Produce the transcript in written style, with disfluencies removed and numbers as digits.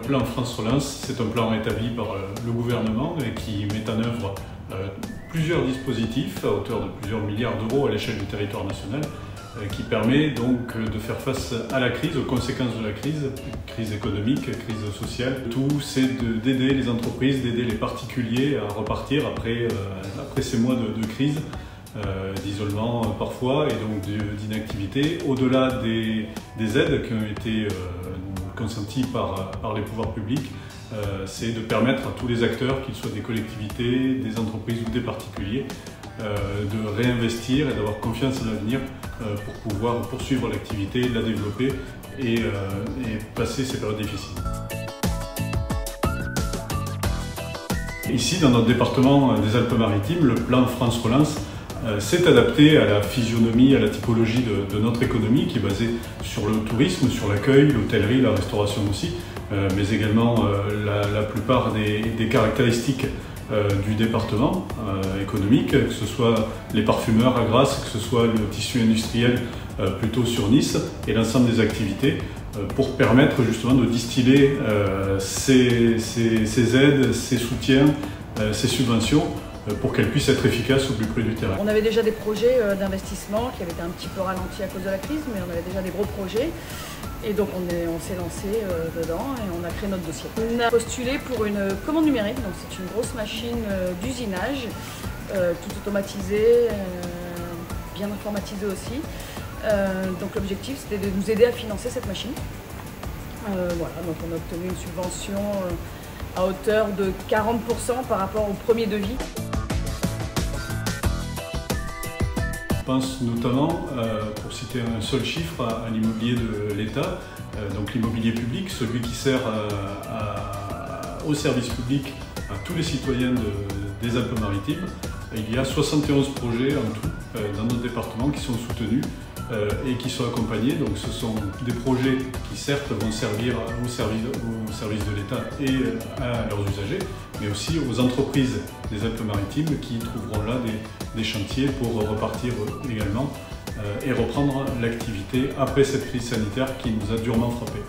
plan France Relance, c'est un plan établi par le gouvernement et qui met en œuvre plusieurs dispositifs à hauteur de plusieurs milliards d'euros à l'échelle du territoire national, qui permet donc de faire face à la crise, aux conséquences de la crise économique, crise sociale. Tout, c'est d'aider les entreprises, d'aider les particuliers à repartir après ces mois de crise, d'isolement parfois et donc d'inactivité. Au-delà des aides qui ont été consenties par les pouvoirs publics, c'est de permettre à tous les acteurs, qu'ils soient des collectivités, des entreprises ou des particuliers, de réinvestir et d'avoir confiance en l'avenir pour pouvoir poursuivre l'activité, la développer et passer ces périodes difficiles. Ici, dans notre département des Alpes-Maritimes, le plan France Relance s'est adapté à la physionomie, à la typologie de notre économie qui est basée sur le tourisme, sur l'accueil, l'hôtellerie, la restauration aussi, mais également la plupart des caractéristiques du département économique, que ce soit les parfumeurs à Grasse, que ce soit le tissu industriel plutôt sur Nice et l'ensemble des activités pour permettre justement de distiller ces aides, ces soutiens, ces subventions pour qu'elles puissent être efficaces au plus près du terrain. On avait déjà des projets d'investissement qui avaient été un petit peu ralentis à cause de la crise, mais on avait déjà des gros projets. Et donc on s'est lancé dedans et on a créé notre dossier. On a postulé pour une commande numérique, donc c'est une grosse machine d'usinage, tout automatisée, bien informatisée aussi. Donc l'objectif c'était de nous aider à financer cette machine. Voilà, donc on a obtenu une subvention à hauteur de 40% par rapport au premier devis. Je pense notamment, pour citer un seul chiffre, à l'immobilier de l'État, donc l'immobilier public, celui qui sert au service public, à tous les citoyens des Alpes-Maritimes. Il y a 71 projets en tout dans notre département qui sont soutenus et qui sont accompagnés. Donc ce sont des projets qui certes vont servir au service de l'État et à leurs usagers, mais aussi aux entreprises des Alpes-Maritimes qui trouveront là des chantiers pour repartir également et reprendre l'activité après cette crise sanitaire qui nous a durement frappés.